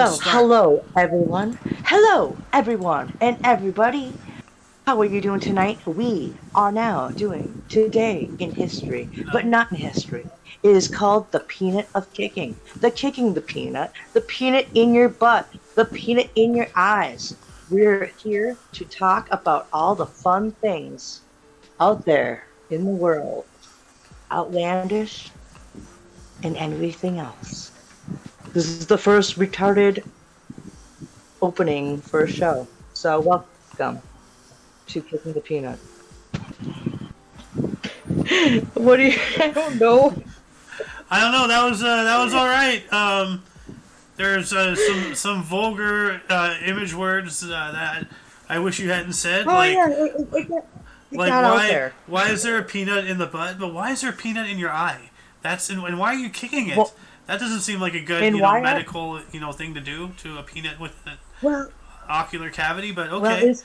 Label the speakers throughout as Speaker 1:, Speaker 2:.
Speaker 1: to
Speaker 2: Well,
Speaker 1: start.
Speaker 2: hello everyone. Hello everyone and everybody. How are you doing tonight? We are now doing Today in History, but not in history. It is called the peanut of kicking. The kicking the peanut in your butt, the peanut in your eyes. We're here to talk about all the fun things out there in the world, outlandish and everything else. This is the first retarded opening for a show. So welcome to Kicking the Peanut. What do you? I don't know.
Speaker 1: I don't know. That was all right. There's some vulgar image words that I wish you hadn't said.
Speaker 2: Oh
Speaker 1: Like
Speaker 2: yeah, it
Speaker 1: like
Speaker 2: got out there.
Speaker 1: why is there a peanut in the butt? But why is there a peanut in your eye? And why are you kicking it?
Speaker 2: Well,
Speaker 1: That doesn't seem like a good
Speaker 2: and why are
Speaker 1: medical thing to do to a peanut with an
Speaker 2: well
Speaker 1: ocular cavity. But
Speaker 2: well
Speaker 1: okay.
Speaker 2: it's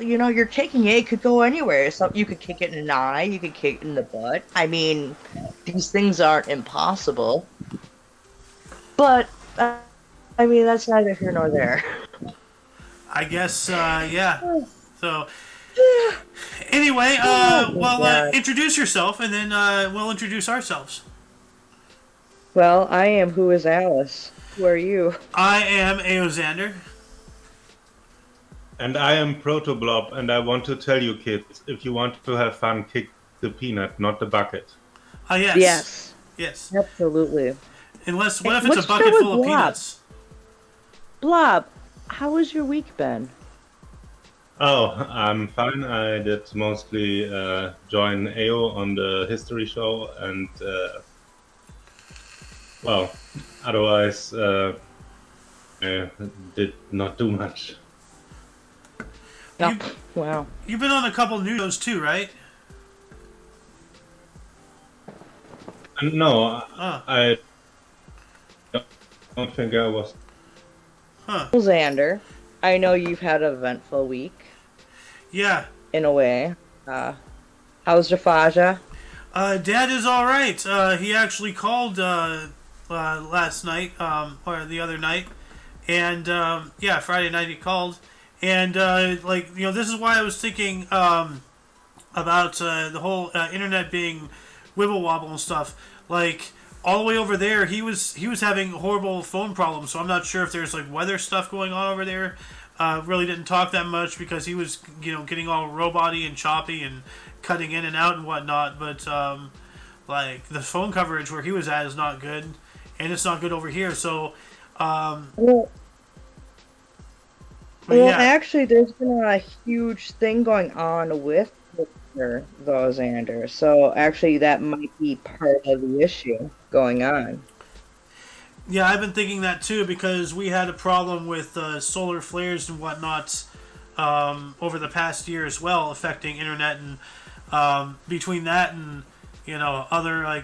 Speaker 2: you're kicking it. It could go anywhere. So you could kick it in an eye. You could kick it in the butt. I mean, these things aren't impossible. But I mean, that's neither here nor there.
Speaker 1: I guess yeah. So anyway,
Speaker 2: Oh my God.
Speaker 1: introduce yourself, and then we'll introduce ourselves.
Speaker 2: Well, I am Who is Alice? Who are you?
Speaker 1: I am Aoxander.
Speaker 3: And I am Protoblob, and I want to tell you kids, if you want to have fun, kick the peanut, not the bucket.
Speaker 1: Ah, yes.
Speaker 2: Yes,
Speaker 1: Yes.
Speaker 2: absolutely.
Speaker 1: Unless, what
Speaker 2: Hey,
Speaker 1: if it's a
Speaker 2: let's
Speaker 1: bucket
Speaker 2: start with
Speaker 1: full of
Speaker 2: Blob.
Speaker 1: peanuts?
Speaker 2: Blob, how has your week been?
Speaker 3: Oh, I'm fine. I did mostly join AO on the history show, and well, otherwise I did not do much.
Speaker 2: Oh,
Speaker 1: You,
Speaker 2: wow.
Speaker 1: you've been on a couple news shows too, right?
Speaker 3: And no,
Speaker 1: Oh,
Speaker 3: I don't think I was.
Speaker 1: huh.
Speaker 2: Xander, I know you've had an eventful week,
Speaker 1: Yeah.
Speaker 2: in a way. How's Jafaja?
Speaker 1: Dad is all right. He actually called last night, or the other night, and yeah, Friday night he called, and this is why I was thinking about the whole internet being wibble wobble and stuff. Like all the way over there, he was having horrible phone problems. So I'm not sure if there's like weather stuff going on over there. Really didn't talk that much because he was getting all robot-y and choppy and cutting in and out and whatnot. But like the phone coverage where he was at is not good, and it's not good over here. So
Speaker 2: Well,
Speaker 1: but
Speaker 2: well,
Speaker 1: yeah,
Speaker 2: actually, there's been a huge thing going on with though, Xander. So actually, that might be part of the issue going on.
Speaker 1: yeah, I've been thinking that too because we had a problem with solar flares and whatnot over the past year as well, affecting internet and between that and other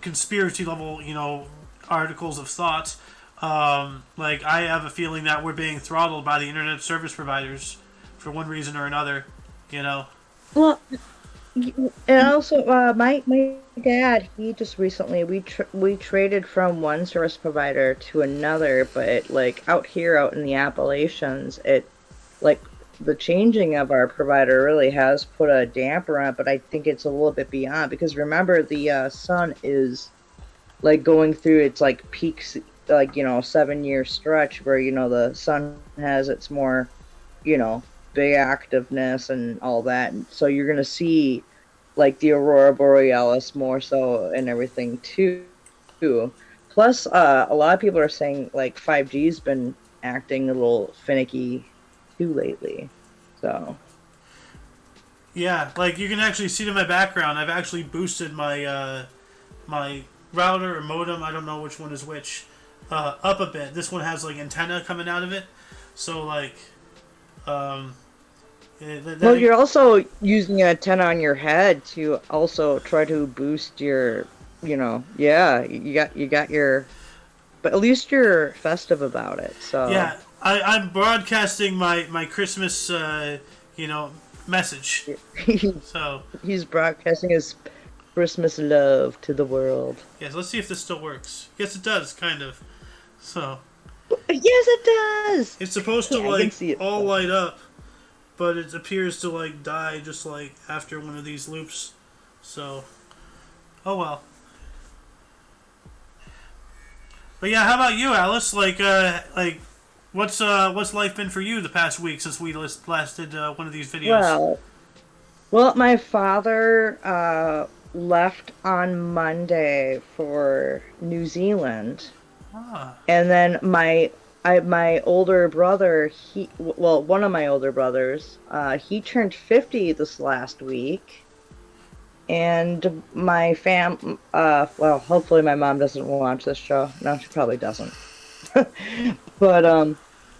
Speaker 1: conspiracy level articles of thought. Like I have a feeling that we're being throttled by the internet service providers for one reason or another. You know.
Speaker 2: Well, and also, my dad, he just recently we traded from one service provider to another, but like out here, out in the Appalachians, it like the changing of our provider really has put a damper on it. But I think it's a little bit beyond because remember the sun is like going through its like peaks, like 7 year stretch where the sun has its more you know big activeness and all that. And so you're gonna see like the aurora borealis more so and everything too. Plus, a lot of people are saying like 5G's been acting a little finicky too lately. So
Speaker 1: Yeah, like you can actually see it in my background. I've actually boosted my my router or modem. I don't know which one is which. Up a bit. This one has like antenna coming out of it, so like, um,
Speaker 2: well, you're also using an antenna on your head to also try to boost your, yeah, you got your, but at least you're festive about it. So
Speaker 1: yeah, I'm broadcasting my Christmas message. So
Speaker 2: he's broadcasting his Christmas love to the world.
Speaker 1: yes, let's see if this still works. Yes, it does, kind of. So
Speaker 2: Yes, it does.
Speaker 1: it's supposed to
Speaker 2: Yeah, I can
Speaker 1: like
Speaker 2: see it.
Speaker 1: all light up, but it appears to like die just like after one of these loops. So, oh well. But yeah, how about you, Alice? Like, what's life been for you the past week since we last did one of these videos?
Speaker 2: Well, well, my father left on Monday for New Zealand,
Speaker 1: Ah,
Speaker 2: and then my older brother, well, one of my older brothers, he turned 50 this last week. And well, hopefully my mom doesn't watch this show. No, she probably doesn't. But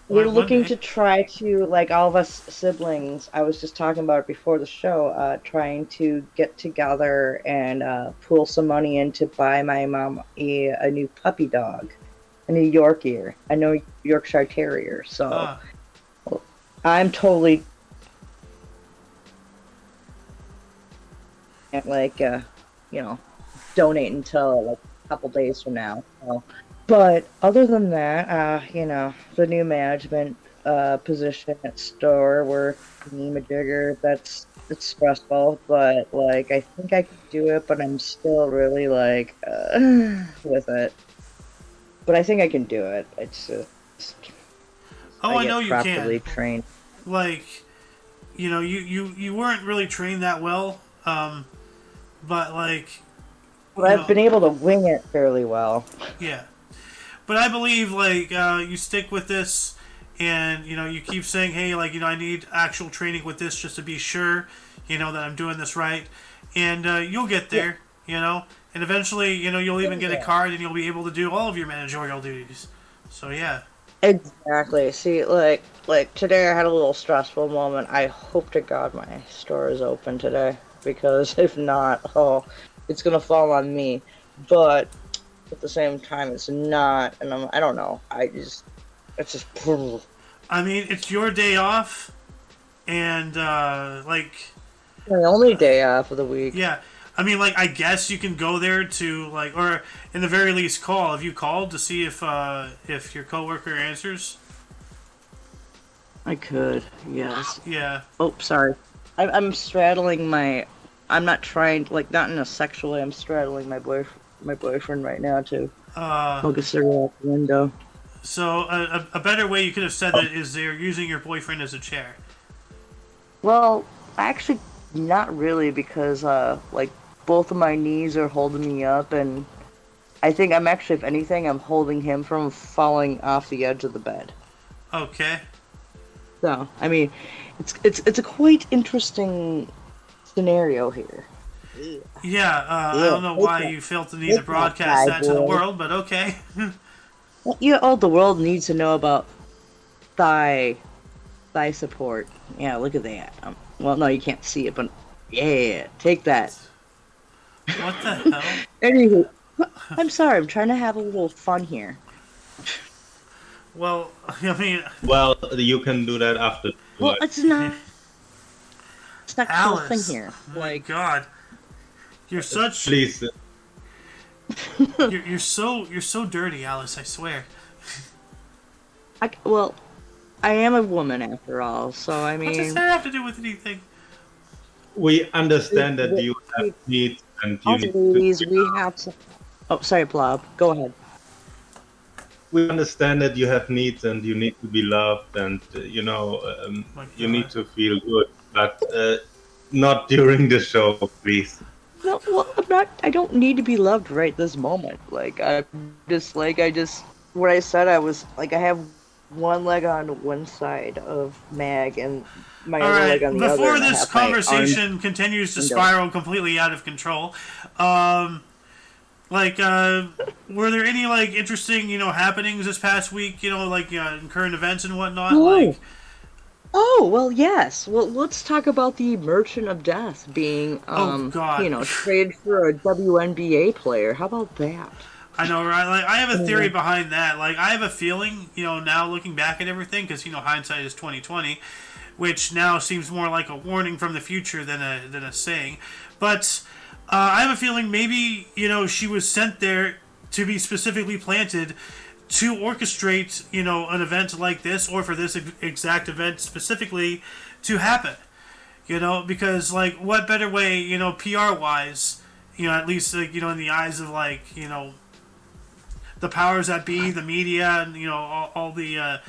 Speaker 2: we're
Speaker 1: one
Speaker 2: looking
Speaker 1: day.
Speaker 2: to try to, like, all of us siblings. I was just talking about it before the show. Trying to get together and pool some money in to buy my mom a new puppy dog, a New Yorkie, a New Yorkshire Terrier. So
Speaker 1: Ah,
Speaker 2: I'm totally like you know donate until like a couple days from now. So. But other than that, the new management position at store work, jigger, it's stressful, but like I think I can do it, but I'm still really like with it. But I think I can do it. It's just
Speaker 1: oh,
Speaker 2: I
Speaker 1: I know
Speaker 2: get
Speaker 1: you can.
Speaker 2: properly trained.
Speaker 1: Like, you weren't really trained that well. But like,
Speaker 2: But
Speaker 1: you
Speaker 2: I've
Speaker 1: know,
Speaker 2: been able to wing it fairly well.
Speaker 1: yeah. But I believe like you stick with this, and you keep saying, hey, like I need actual training with this just to be sure, that I'm doing this right, and you'll get
Speaker 2: Yeah.
Speaker 1: there, and eventually, you'll even get a
Speaker 2: Yeah.
Speaker 1: card, and you'll be able to do all of your managerial duties. So yeah.
Speaker 2: Exactly. See, like today I had a little stressful moment. I hope to God my store is open today because if not, oh, it's gonna fall on me. But at the same time, it's not, and I don't know. It's just
Speaker 1: I mean, it's your day off, and
Speaker 2: the only day off of the week.
Speaker 1: yeah. I mean, like, I guess you can go there to like, or in the very least, call. Have you called to see if your coworker answers?
Speaker 2: I could, yes.
Speaker 1: Yeah.
Speaker 2: Oh, sorry. I'm straddling my. I'm not trying, like, not in a sexual way. I'm straddling my boyfriend right now to
Speaker 1: Uh,
Speaker 2: smoke a cigarette out the window.
Speaker 1: so a better way you could have said that is they're using your boyfriend as a chair.
Speaker 2: Well, actually, not really, because like both of my knees are holding me up, and I think I'm actually, if anything, I'm holding him from falling off the edge of the bed.
Speaker 1: Okay.
Speaker 2: So, I mean, it's a quite interesting scenario here.
Speaker 1: Yeah. I
Speaker 2: Yeah,
Speaker 1: don't know why you felt the need to
Speaker 2: take that,
Speaker 1: broadcast that to the
Speaker 2: boy.
Speaker 1: world, but okay.
Speaker 2: Yeah, all the world needs to know about thigh thigh support. Yeah, look at that. Well, no, you can't see it, but yeah, take that.
Speaker 1: What the hell?
Speaker 2: Anywho, I'm sorry. I'm trying to have a little fun here.
Speaker 1: Well, I mean,
Speaker 3: Well, you can do that after.
Speaker 2: Well, it's not a sexual thing
Speaker 1: Alice.
Speaker 2: here.
Speaker 1: Oh my
Speaker 2: Like,
Speaker 1: God, you're such
Speaker 3: Please,
Speaker 1: you're so dirty, Alice. I swear.
Speaker 2: well, I am a woman after all, so I
Speaker 1: What does
Speaker 2: mean,
Speaker 1: that have to do with anything?
Speaker 3: we understand that you have needs and you need to.
Speaker 2: ladies, we have to. Oh, sorry, Blob. Go ahead.
Speaker 3: We understand that you have needs and you need to be loved and
Speaker 1: My
Speaker 3: you
Speaker 1: God.
Speaker 3: need to feel good, but not during the show, please.
Speaker 2: No, well, I'm not. I don't need to be loved right this moment. Like, what I said, I was like, I have one leg on one side of Mag and my
Speaker 1: All
Speaker 2: other
Speaker 1: right.
Speaker 2: leg on the other.
Speaker 1: Before
Speaker 2: and I
Speaker 1: this
Speaker 2: have my arms
Speaker 1: conversation continues to
Speaker 2: window.
Speaker 1: spiral completely out of control, were there any like interesting happenings this past week? In current events and whatnot.
Speaker 2: Oh.
Speaker 1: Like,
Speaker 2: Oh, well, yes. Well, let's talk about the Merchant of Death being,
Speaker 1: Oh, God.
Speaker 2: traded for a WNBA player. How about that?
Speaker 1: I know, right? Like, I have a theory behind that. Like, I have a feeling, now looking back at everything, because hindsight is 2020, which now seems more like a warning from the future than a saying. But I have a feeling maybe she was sent there to be specifically planted to orchestrate, an event like this, or for this exact event specifically to happen. Because like, what better way, PR wise, at least like, in the eyes of like, the powers that be, the media, and all the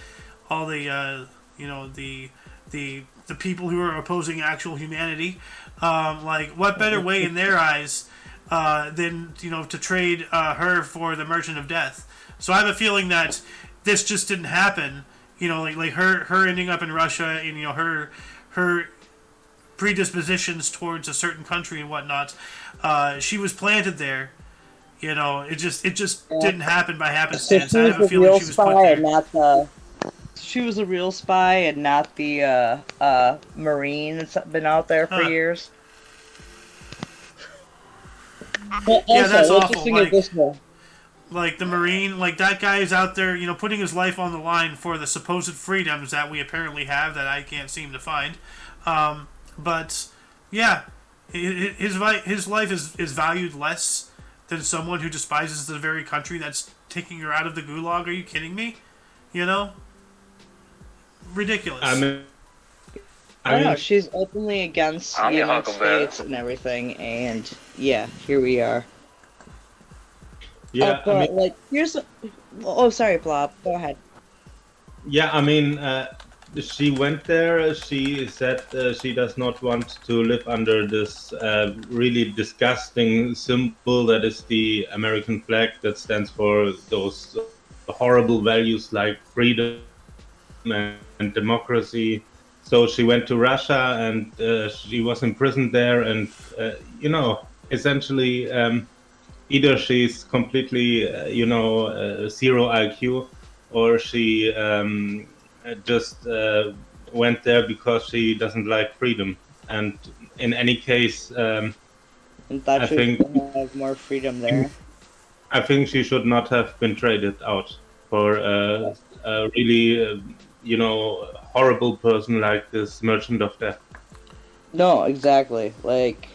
Speaker 1: the people who are opposing actual humanity. Like, what better way in their eyes than to trade her for the Merchant of Death? So I have a feeling that this just didn't happen. Like her ending up in Russia, and her predispositions towards a certain country and whatnot. She was planted there. It just didn't happen by happenstance. I have a feeling she was put there.
Speaker 2: She was a real spy and not the Marine that's been out there for years.
Speaker 1: But also, that's awful. Like the Marine, like that guy is out there, putting his life on the line for the supposed freedoms that we apparently have that I can't seem to find. But yeah, his life is valued less than someone who despises the very country that's taking her out of the gulag. Are you kidding me? Ridiculous.
Speaker 2: I know, she's openly against the United States and everything, and yeah, here we are.
Speaker 3: Yeah,
Speaker 2: but here's. Oh, sorry, Blob. Go ahead.
Speaker 3: Yeah, she went there. She said she does not want to live under this really disgusting symbol that is the American flag, that stands for those horrible values like freedom and democracy. So she went to Russia, and she was imprisoned there, and essentially either she's completely zero IQ, or she just went there because she doesn't like freedom. And in any case,
Speaker 2: I think have more freedom there.
Speaker 3: I think she should not have been traded out for a really horrible person like this Merchant of Death.
Speaker 2: No, exactly. Like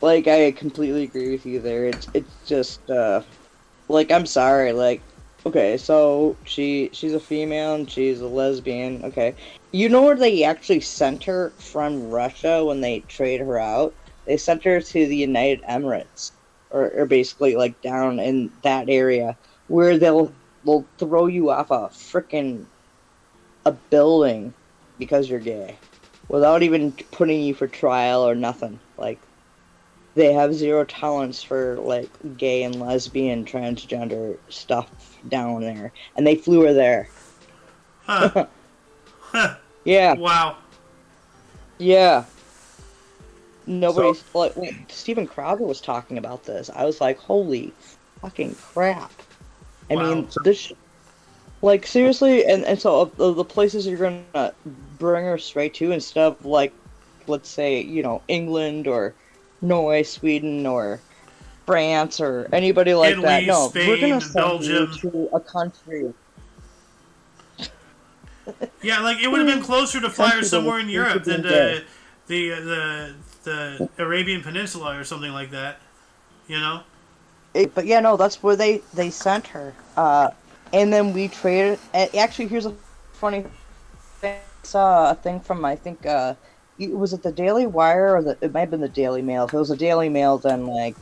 Speaker 2: I completely agree with you there. It's just I'm sorry, okay, so she's a female and she's a lesbian. Okay, where they actually sent her from Russia when they traded her out? They sent her to the United Emirates, or basically down in that area where they'll throw you off a building because you're gay, without even putting you for trial or nothing. They have zero tolerance for gay and lesbian, transgender stuff down there, and they flew her there.
Speaker 1: Huh. Huh.
Speaker 2: Yeah.
Speaker 1: Wow.
Speaker 2: Yeah. Nobody's when Steven Crowder was talking about this, I was like, holy fucking crap. I mean, this, seriously, and so the places you're gonna bring her straight to, instead of let's say, England or Norway, Sweden, or France, or anybody like
Speaker 1: Italy,
Speaker 2: that. No,
Speaker 1: Spain,
Speaker 2: we're gonna send
Speaker 1: Belgium.
Speaker 2: you to a country.
Speaker 1: Yeah, it would have been closer to fly her somewhere in Europe than to the Arabian Peninsula or something like that.
Speaker 2: But yeah, no, that's where they sent her. And then we traded. Actually, here's a funny thing. I saw a thing from, I think, was it the Daily Wire, or it might have been the Daily Mail. If it was the Daily Mail, then I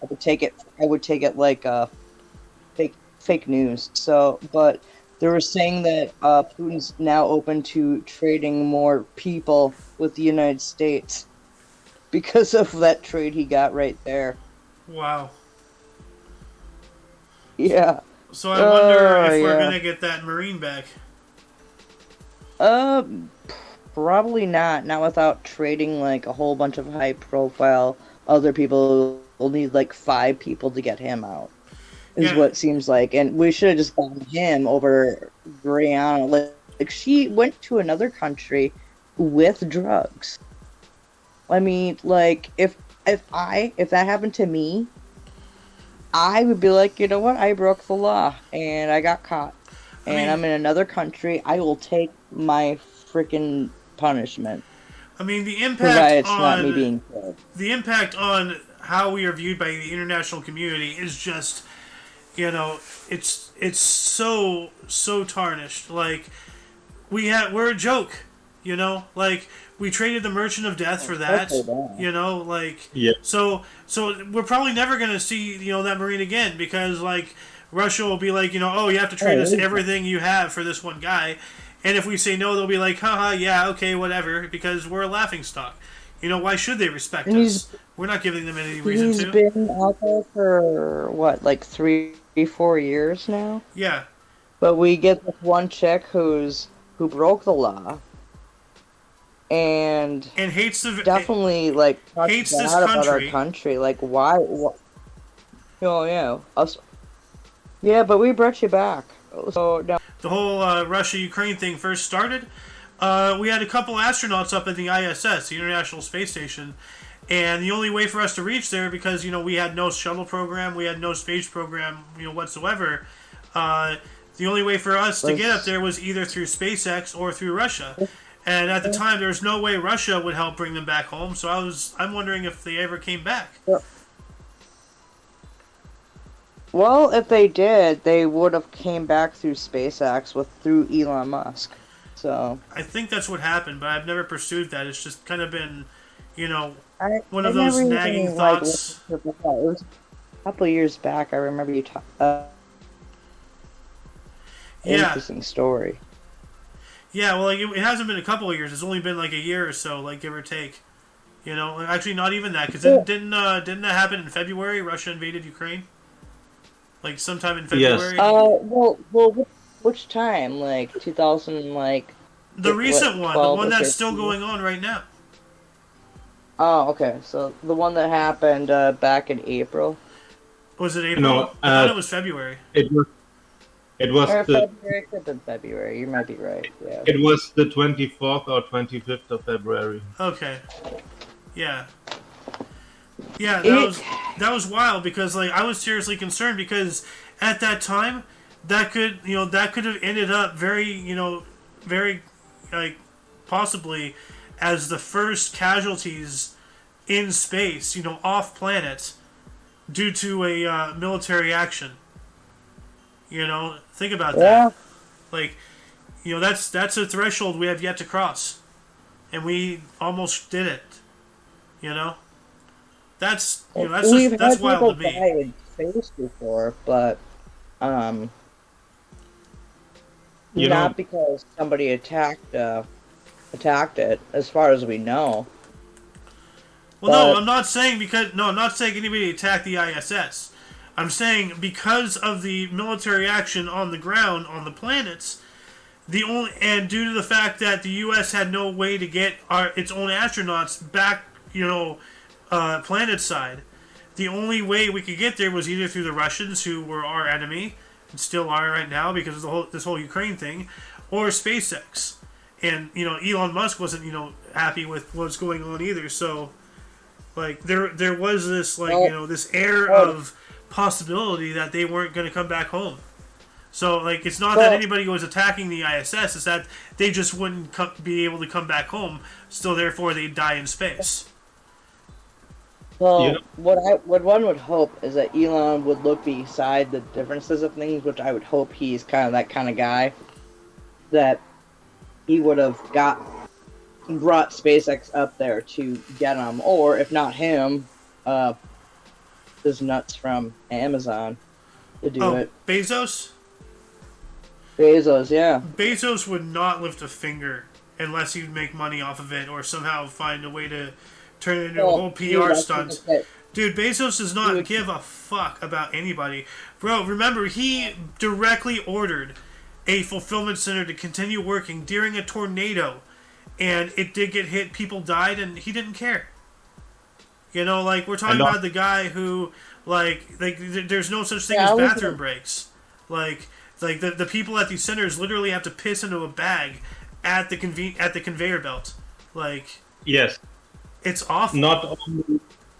Speaker 2: would take it like fake news. So, but they were saying that Putin's now open to trading more people with the United States because of that trade he got right there.
Speaker 1: Wow.
Speaker 2: Yeah.
Speaker 1: So I wonder if we're gonna get that Marine back.
Speaker 2: Probably not. Not without trading a whole bunch of high profile other people. We'll need 5 people to get him out. Is what it seems like. And we should have just gotten him over Brianna. She went to another country with drugs. I mean, if that happened to me, I would be like, you know what? I broke the law and I got caught. And I'm in another country. I will take my freaking punishment.
Speaker 1: I mean, the impact
Speaker 2: provided it's not me being killed.
Speaker 1: The impact on how we are viewed by the international community is just, You know, it's so tarnished. Like we're a joke. You know, like we traded the Merchant of Death for that. You know, like
Speaker 3: Yeah.
Speaker 1: so we're probably never gonna see that Marine again because like Russia will be like oh, you have to trade us everything you have for this one guy, and if we say no, they'll be like haha yeah okay whatever because we're a laughing stock. Why should they respect us? We're not giving them any reason to.
Speaker 2: He's been out there for what, like 3-4 years now.
Speaker 1: Yeah.
Speaker 2: But we get this one chick who broke the law. And
Speaker 1: hates the
Speaker 2: definitely like
Speaker 1: hates this
Speaker 2: about our
Speaker 1: country.
Speaker 2: country. Like why? Oh yeah, us. Yeah, but we brought you back. So now
Speaker 1: the whole Russia-Ukraine thing first started. We had a couple astronauts up at the ISS, the International Space Station, and the only way for us to reach there because we had no shuttle program, we had no space program, whatsoever. The only way for us to get up there was either through SpaceX or through Russia. And at the time, there was no way Russia would help bring them back home. So I'm wondering if they ever came back.
Speaker 2: Well, if they did, they would have came back through SpaceX through Elon Musk. So
Speaker 1: I think that's what happened, but I've never pursued that. It's just kind of been, one of
Speaker 2: I
Speaker 1: those
Speaker 2: never
Speaker 1: nagging
Speaker 2: even,
Speaker 1: thoughts.
Speaker 2: It was a couple of years back. I remember you interesting story.
Speaker 1: Yeah, well, like, it hasn't been a couple of years. It's only been like a year or so, like give or take. Actually, not even that, because didn't that happen in February? Russia invaded Ukraine, like sometime in February.
Speaker 3: Yes.
Speaker 2: Well, which time? Like 2000, like
Speaker 1: the recent one, the one that's still going on right now.
Speaker 2: Oh, okay. So the one that happened back in April.
Speaker 1: Was it April?
Speaker 3: No,
Speaker 1: I thought it was February.
Speaker 3: It was
Speaker 2: or
Speaker 3: the
Speaker 2: February. Could have been February. You might be right. Yeah.
Speaker 3: it was the 24th or 25th of February.
Speaker 1: Okay. Yeah. Yeah, that was wild because like I was seriously concerned because at that time that could have ended up very like possibly as the first casualties in space, off planet due to a military action. Think about that. Like, that's a threshold we have yet to cross, and we almost did it. That's that's wild to me.
Speaker 2: Died in space before, but not because somebody attacked it, as far as we know.
Speaker 1: Well, no, I'm not saying anybody attacked the ISS. I'm saying because of the military action on the ground on the planets, and due to the fact that the U.S. had no way to get its own astronauts back, planet side, the only way we could get there was either through the Russians, who were our enemy and still are right now because of this whole Ukraine thing, or SpaceX. And Elon Musk wasn't happy with what's going on either. So like there was this this air of possibility that they weren't going to come back home. So like it's not that anybody was attacking the ISS, it's that they just wouldn't be able to come back home, so therefore they'd die in space.
Speaker 2: Well, what one would hope is that Elon would look beside the differences of things, which I would hope he's kind of that kind of guy, that he would have brought SpaceX up there to get him, or if not him, those nuts from Amazon to do it.
Speaker 1: Bezos,
Speaker 2: yeah.
Speaker 1: Bezos would not lift a finger unless he'd make money off of it or somehow find a way to turn it into a whole PR stunt. Dude, Bezos does not give a fuck about anybody. Bro, remember, he directly ordered a fulfillment center to continue working during a tornado, and it did get hit, people died, and he didn't care. Like, we're talking about the guy who, like there's no such thing as bathroom breaks. Like the people at these centers literally have to piss into a bag at the conveyor belt. Like,
Speaker 3: yes,
Speaker 1: it's awful.
Speaker 3: Not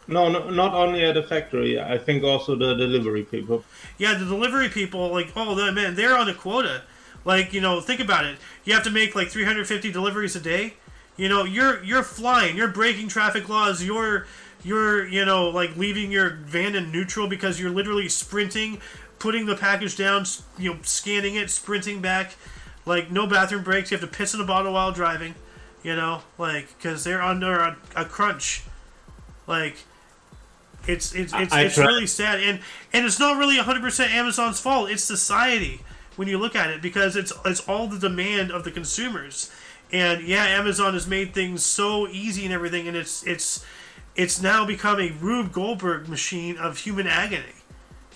Speaker 3: only at the factory. I think also the delivery people.
Speaker 1: Yeah, the delivery people, like, man, they're on a quota. Like, think about it. You have to make like 350 deliveries a day. You're flying. You're breaking traffic laws. You're like leaving your van in neutral because you're literally sprinting putting the package down, scanning it, sprinting back, like no bathroom breaks. You have to piss in a bottle while driving, because they're under a crunch. Like, it's really sad, and it's not really 100% Amazon's fault. It's society when you look at it, because it's all the demand of the consumers. And yeah, Amazon has made things so easy and everything, and it's now become a Rube Goldberg machine of human agony.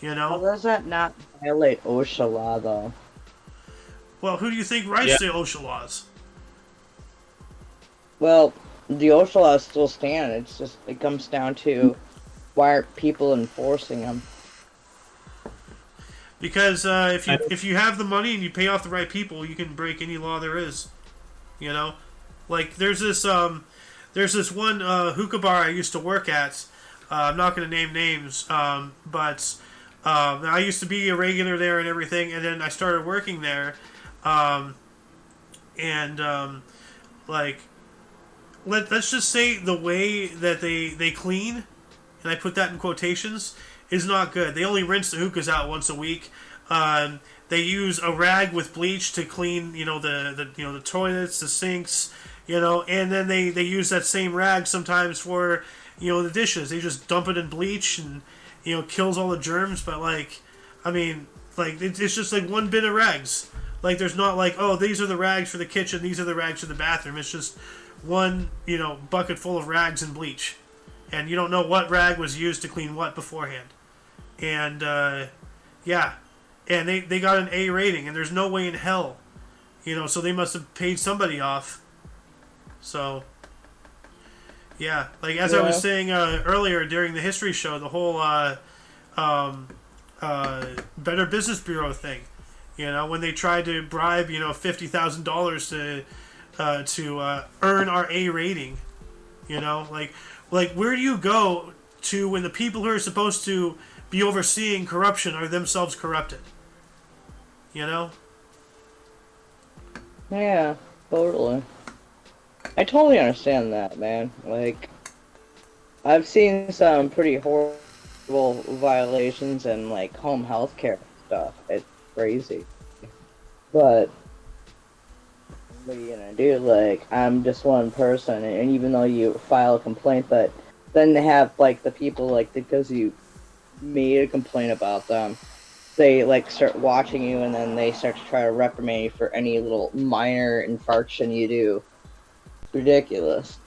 Speaker 2: How does that not violate OSHA law, though?
Speaker 1: Well, who do you think writes the OSHA laws?
Speaker 2: Well, the OSHA laws still stand. It comes down to why aren't people enforcing them?
Speaker 1: Because if you have the money and you pay off the right people, you can break any law there is. Like there's this one hookah bar I used to work at. I'm not going to name names, but I used to be a regular there and everything, and then I started working there, let's just say the way that they clean, and I put that in quotations, is not good. They only rinse the hookahs out once a week. They use a rag with bleach to clean, the toilets, the sinks, and then they use that same rag sometimes for, the dishes. They just dump it in bleach and, kills all the germs. But it's just like one bin of rags. Like, there's not like, oh, these are the rags for the kitchen, these are the rags for the bathroom. It's just one, bucket full of rags and bleach. And you don't know what rag was used to clean what beforehand. And, yeah. And they got an A rating, and there's no way in hell, so they must have paid somebody off. So, yeah. Like, as I was saying earlier during the history show, the whole Better Business Bureau thing, when they tried to bribe, $50,000 to earn our A rating, like where do you go to when the people who are supposed to be overseeing corruption are themselves corrupted?
Speaker 2: Yeah, totally. I totally understand that, man. Like, I've seen some pretty horrible violations in, like, home health care stuff. It's crazy. But what are you gonna do? Like, I'm just one person, and even though you file a complaint, but then they have, like, the people, like, because you made a complaint about them, they, like, start watching you, and then they start to try to reprimand you for any little minor infraction you do. It's ridiculous.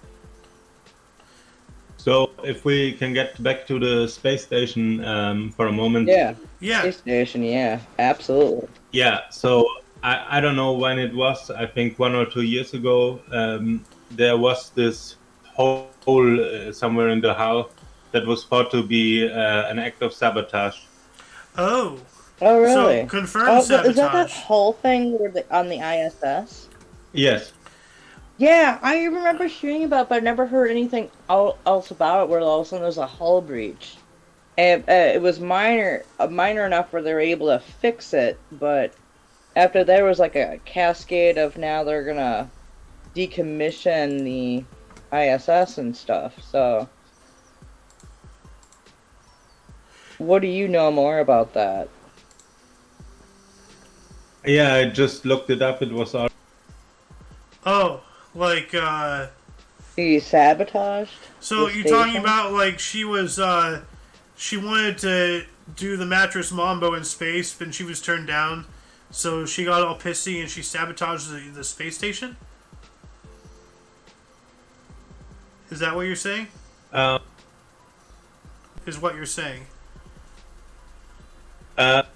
Speaker 3: So, if we can get back to the space station for a moment.
Speaker 2: Yeah.
Speaker 1: Space
Speaker 2: station, yeah, absolutely.
Speaker 3: Yeah, so I don't know when it was, I think 1 or 2 years ago, there was this hole somewhere in the house that was thought to be an act of sabotage.
Speaker 1: Oh,
Speaker 2: really?
Speaker 1: So confirmed sabotage.
Speaker 2: Is that whole thing on the ISS?
Speaker 3: Yes.
Speaker 2: Yeah, I remember hearing about it, but I never heard anything else about it, where all of a sudden there's a hull breach. And it was minor enough where they were able to fix it, but after there was like a cascade of now they're gonna decommission the ISS and stuff, so... What do you know more about that?
Speaker 3: Yeah, I just looked it up. It was all...
Speaker 1: Oh, like,
Speaker 2: He sabotaged?
Speaker 1: So you're talking about, like, she was, she wanted to do the mattress mambo in space, but she was turned down, so she got all pissy and she sabotaged the space station? Is that what you're saying? Is what you're saying?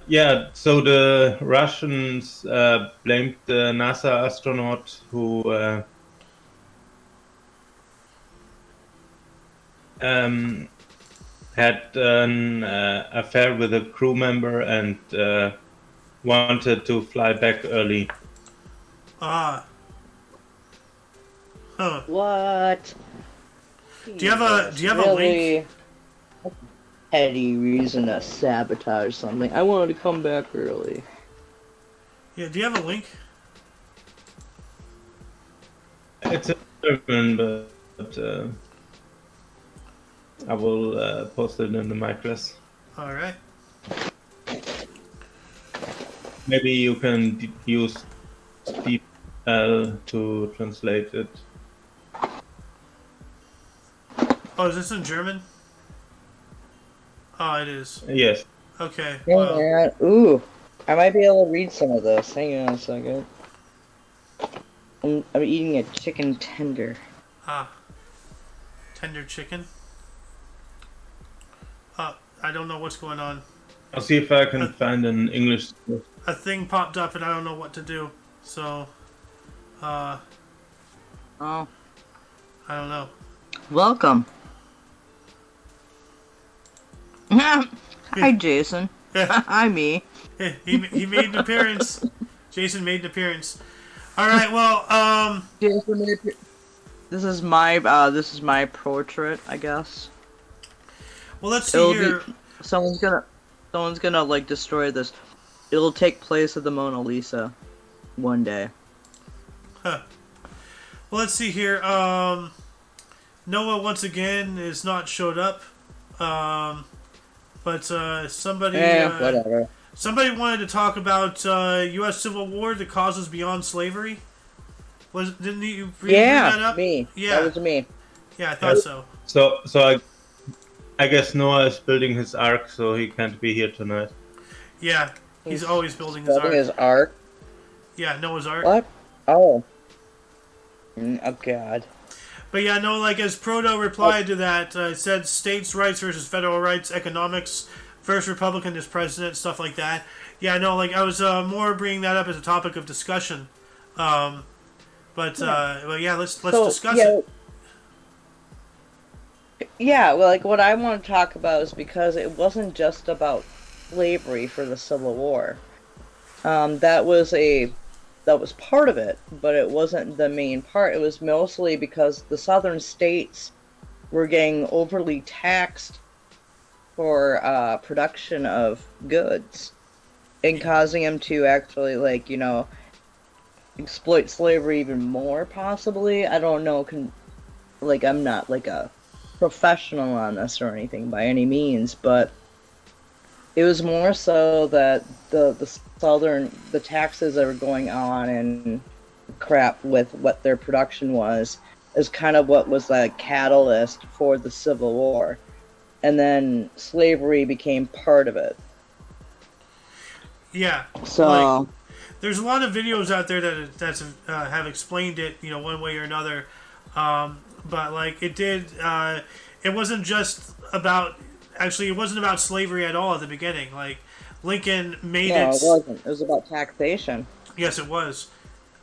Speaker 3: Yeah, so the Russians blamed the NASA astronaut who had an affair with a crew member and wanted to fly back early.
Speaker 1: Ah. Huh.
Speaker 2: What?
Speaker 1: Do you have a link?
Speaker 2: Petty reason to sabotage something. I wanted to come back early.
Speaker 1: Yeah, do you have a link?
Speaker 3: It's a German, but I will post it in the micros.
Speaker 1: Alright.
Speaker 3: maybe you can use DeepL to translate it.
Speaker 1: Oh, is this in German? Oh, it is.
Speaker 3: Yes.
Speaker 1: Okay.
Speaker 2: Hang
Speaker 1: Well,
Speaker 2: on. Ooh, I might be able to read some of this. Hang on a second. I'm eating a chicken tender.
Speaker 1: tender chicken. I don't know what's going on.
Speaker 3: I'll see if I can find an English.
Speaker 1: A thing popped up and I don't know what to do. So,
Speaker 2: Oh,
Speaker 1: I don't know.
Speaker 2: welcome. Hi, Jason.
Speaker 1: Yeah.
Speaker 2: Hi, me.
Speaker 1: he made an appearance. Jason made an appearance. All right. Well,
Speaker 2: Jason made this is my portrait, I guess.
Speaker 1: well, let's see here.
Speaker 2: Someone's gonna like destroy this. It'll take place at the Mona Lisa one day.
Speaker 1: Huh. Well, let's see here. Noah once again is not showed up. But somebody
Speaker 2: whatever.
Speaker 1: somebody wanted to talk about U.S. Civil War, the causes beyond slavery. Didn't you bring that up?
Speaker 2: Me.
Speaker 1: Yeah,
Speaker 2: That was me.
Speaker 1: yeah, I thought so.
Speaker 3: So I guess Noah is building his ark, so he can't be here tonight.
Speaker 1: Yeah, he's always building his ark.
Speaker 2: His ark.
Speaker 1: Yeah, Noah's Ark.
Speaker 2: What? Oh. Oh God.
Speaker 1: But yeah, no, like as Proto replied to that, it said states' rights versus federal rights, economics, first Republican as president, stuff like that. Yeah, no, like I was more bringing that up as a topic of discussion. Well, yeah, let's discuss it.
Speaker 2: Yeah, well, like what I want to talk about is because it wasn't just about slavery for the Civil War. That was part of it, but it wasn't the main part. It was mostly because the southern states were getting overly taxed for production of goods and causing them to actually, like, exploit slavery even more, possibly. I don't know. I'm not like a professional on this or anything by any means, but it was more so that the taxes that were going on and crap with what their production was is kind of what was the catalyst for the Civil War, and then slavery became part of it.
Speaker 1: Yeah.
Speaker 2: So
Speaker 1: like, there's a lot of videos out there that have explained it, one way or another. But like it did, it wasn't just about. Actually, it wasn't about slavery at all at the beginning. Like Lincoln made it.
Speaker 2: No, it wasn't. It was about taxation.
Speaker 1: Yes, it was.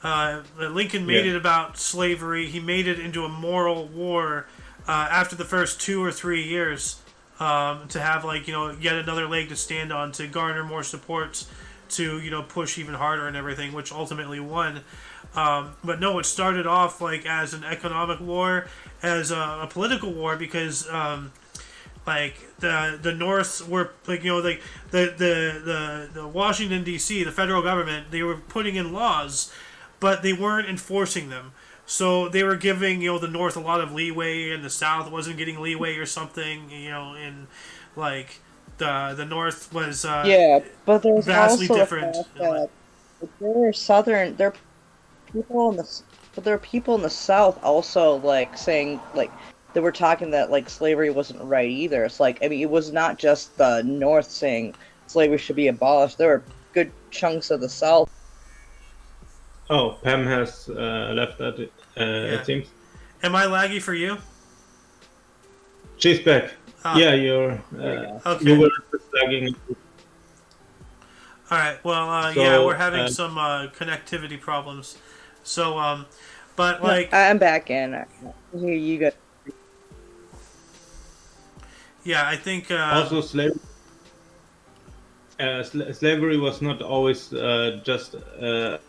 Speaker 1: Lincoln made it about slavery. He made it into a moral war after the first 2 or 3 years to have yet another leg to stand on, to garner more support, to push even harder and everything, which ultimately won. But no, it started off like as an economic war, as a political war, because the North were the Washington D.C., the federal government, they were putting in laws, but they weren't enforcing them. So they were giving the North a lot of leeway, and the South wasn't getting leeway or something. And like the North was
Speaker 2: but there's
Speaker 1: vastly
Speaker 2: also
Speaker 1: different.
Speaker 2: There are people in the South also saying they were talking that slavery wasn't right either. It's it was not just the North saying slavery should be abolished. There were good chunks of the South.
Speaker 3: Oh, Pam has left that, it seems.
Speaker 1: Am I laggy for you?
Speaker 3: She's back. Yeah, you're.
Speaker 1: Okay.
Speaker 3: You were just lagging.
Speaker 1: All right. Well, yeah, we're having some connectivity problems. So, but
Speaker 2: I'm back in. Here you go.
Speaker 1: Yeah, I think
Speaker 3: also slavery was not always just a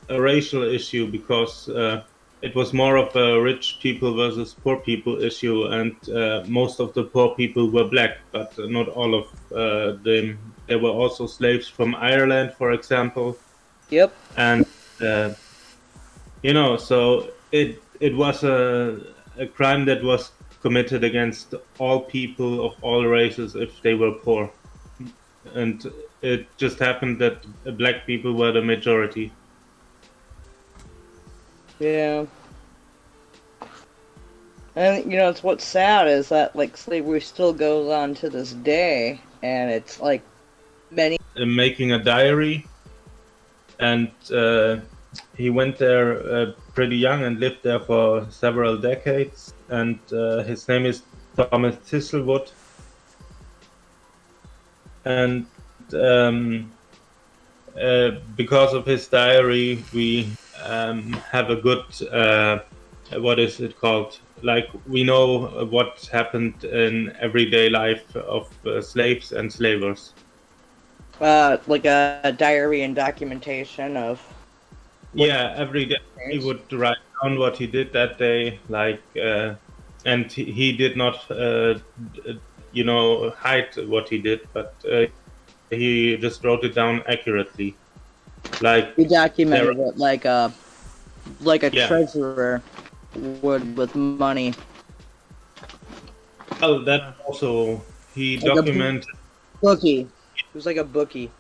Speaker 3: racial issue, because it was more of a rich people versus poor people issue, and most of the poor people were black, but not all of them. There were also slaves from Ireland, for example.
Speaker 2: Yep.
Speaker 3: And so it was a crime that was committed against all people of all races if they were poor. and it just happened that black people were the majority.
Speaker 2: Yeah. And it's what's sad is that like slavery still goes on to this day, and it's like many.
Speaker 3: Making a diary, and he went there pretty young and lived there for several decades. And his name is Thomas Thistlewood. And because of his diary, we have a good what is it called? Like, we know what happened in everyday life of slaves and slavers.
Speaker 2: Like a diary and documentation of.
Speaker 3: Yeah, every day he would write down what he did that day, like, and he did not, hide what he did, but he just wrote it down accurately. Like,
Speaker 2: he documented it like a
Speaker 3: Yeah.
Speaker 2: treasurer would with money.
Speaker 3: Well, that also he
Speaker 2: Like a
Speaker 3: documented.
Speaker 2: Bookie. It was like a bookie.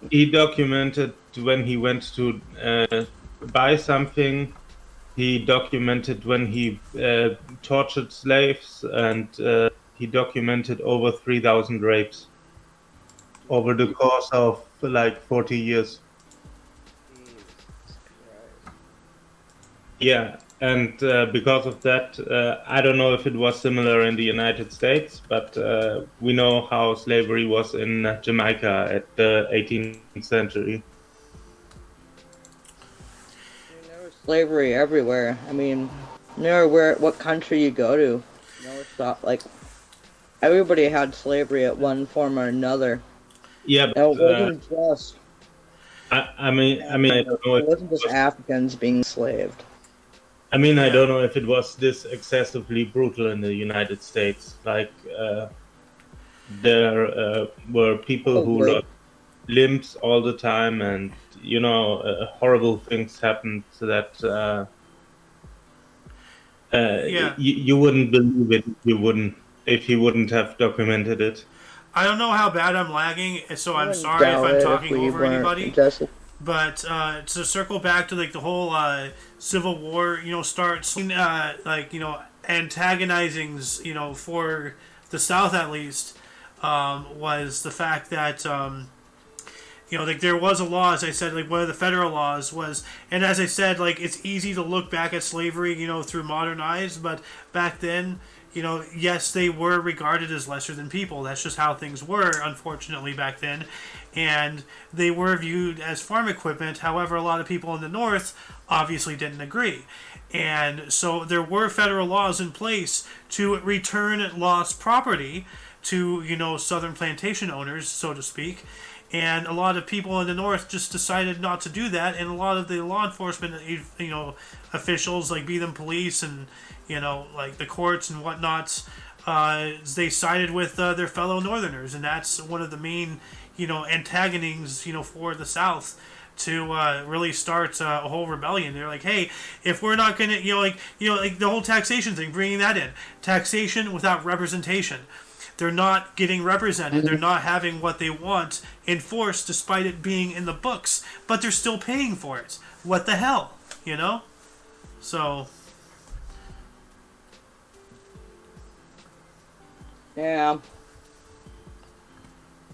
Speaker 3: He documented when he went to buy something. He documented when he tortured slaves, and he documented over 3,000 rapes over the course of like 40 years. Yeah, and because of that, I don't know if it was similar in the United States, but we know how slavery was in Jamaica at the 18th century.
Speaker 2: There was slavery everywhere. I mean, no matter what country you go to, it's not like everybody had slavery at one form or another.
Speaker 3: Yeah,
Speaker 2: It wasn't just.
Speaker 3: I mean, I don't know.
Speaker 2: It wasn't just Africans being enslaved.
Speaker 3: I mean, I don't know if it was this excessively brutal in the United States. Like, there were people who lost limbs all the time, and horrible things happened that you wouldn't believe it if you wouldn't have documented it.
Speaker 1: I don't know how bad I'm lagging, so I'm sorry if I'm talking over anybody. But to circle back to like the whole Civil War, starts antagonizing, for the South at least, was the fact that like there was a law, as I said, like one of the federal laws was, and as I said, like it's easy to look back at slavery, through modern eyes, but back then, yes, they were regarded as lesser than people. That's just how things were, unfortunately, back then. And they were viewed as farm equipment. However, a lot of people in the North obviously didn't agree. And so there were federal laws in place to return lost property to, Southern plantation owners, so to speak. And a lot of people in the North just decided not to do that. And a lot of the law enforcement, officials, like be them police and, like the courts and whatnot, they sided with their fellow Northerners. And that's one of the main, antagonists, for the South to really start a whole rebellion. They're like, hey, if we're not going to, like the whole taxation thing, bringing that in. Taxation without representation. They're not getting represented. They're not having what they want enforced despite it being in the books, but they're still paying for it. What the hell, So...
Speaker 2: Yeah.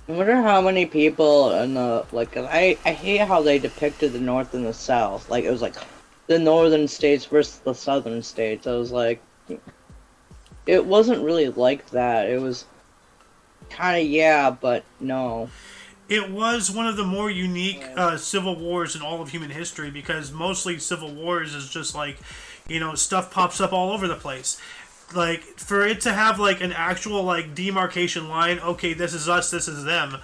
Speaker 2: I wonder how many people in the, I hate how they depicted the North and the South. Like, it was like the northern states versus the southern states. I was like, it wasn't really like that. It was kind of, yeah, but no.
Speaker 1: It was one of the more unique civil wars in all of human history, because mostly civil wars is just like, stuff pops up all over the place. Like, for it to have like an actual like demarcation line, okay, this is us, this is them,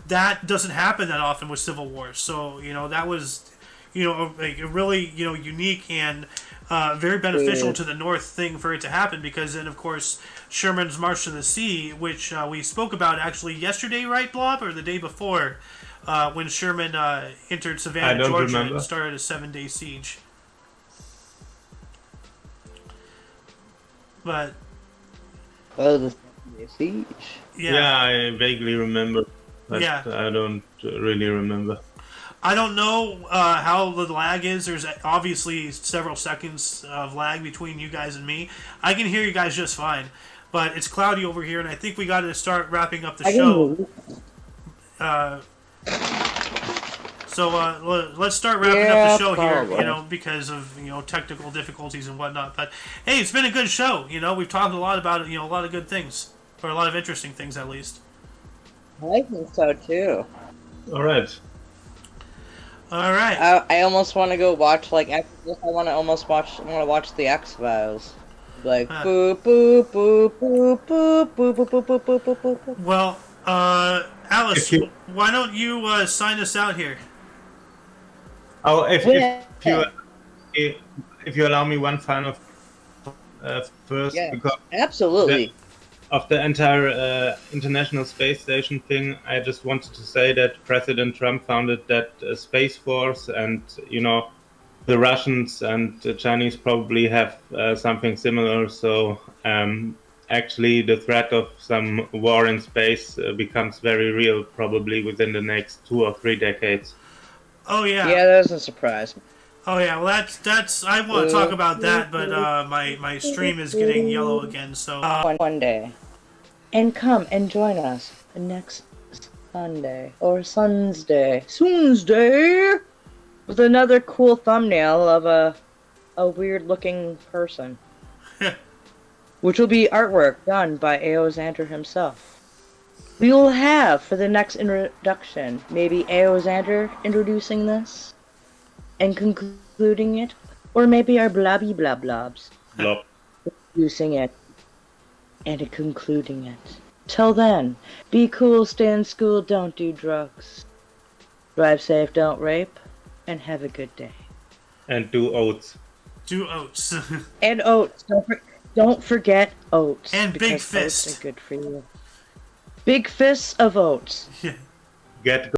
Speaker 1: that doesn't happen that often with civil wars. So that was like a really unique and very beneficial to the North thing for it to happen, because then of course Sherman's March to the Sea, which we spoke about actually yesterday, right, Blob, or the day before, when Sherman entered Savannah, Georgia, and started a 7-day siege. But
Speaker 2: the siege.
Speaker 3: Yeah, I vaguely remember. but
Speaker 1: Yeah.
Speaker 3: I don't really remember.
Speaker 1: I don't know how the lag is. There's obviously several seconds of lag between you guys and me. I can hear you guys just fine, but it's cloudy over here, and I think we got to start wrapping up the show. So let's start wrapping up the show
Speaker 2: probably.
Speaker 1: here, because of technical difficulties and whatnot. But hey, it's been a good show. We've talked a lot about it. A lot of good things, or a lot of interesting things at least.
Speaker 2: I think so too.
Speaker 3: All right.
Speaker 1: All right.
Speaker 2: I almost want to go watch I want to watch the X-Files. Like boop boop boop boop boop boop boop boop boop boop boop boop.
Speaker 1: Well, Alice, why don't you sign us out here?
Speaker 3: Oh, if you allow me one final first, because
Speaker 2: absolutely.
Speaker 3: Of the entire International Space Station thing, I just wanted to say that President Trump founded that Space Force, and the Russians and the Chinese probably have something similar. So actually, the threat of some war in space becomes very real, probably within the next 2 or 3 decades.
Speaker 1: Oh yeah.
Speaker 2: Yeah, that doesn't surprise me.
Speaker 1: Oh yeah. Well, that's. I want to talk about that, but my stream is getting yellow again. So
Speaker 2: One day, and come and join us next Sunday or Sunday, with another cool thumbnail of a weird looking person, which will be artwork done by Xander himself. We will have, for the next introduction, maybe Xander introducing this and concluding it, or maybe our blobby blobs
Speaker 3: Blob.
Speaker 2: introducing it and concluding it. Till then, be cool, stay in school, don't do drugs. Drive safe, don't rape, and have a good day.
Speaker 3: And do oats.
Speaker 1: do oats.
Speaker 2: And oats. Don't forget oats.
Speaker 1: And Big
Speaker 2: because
Speaker 1: Fist.
Speaker 2: Oats are good for you. Big fists of oats.
Speaker 3: Get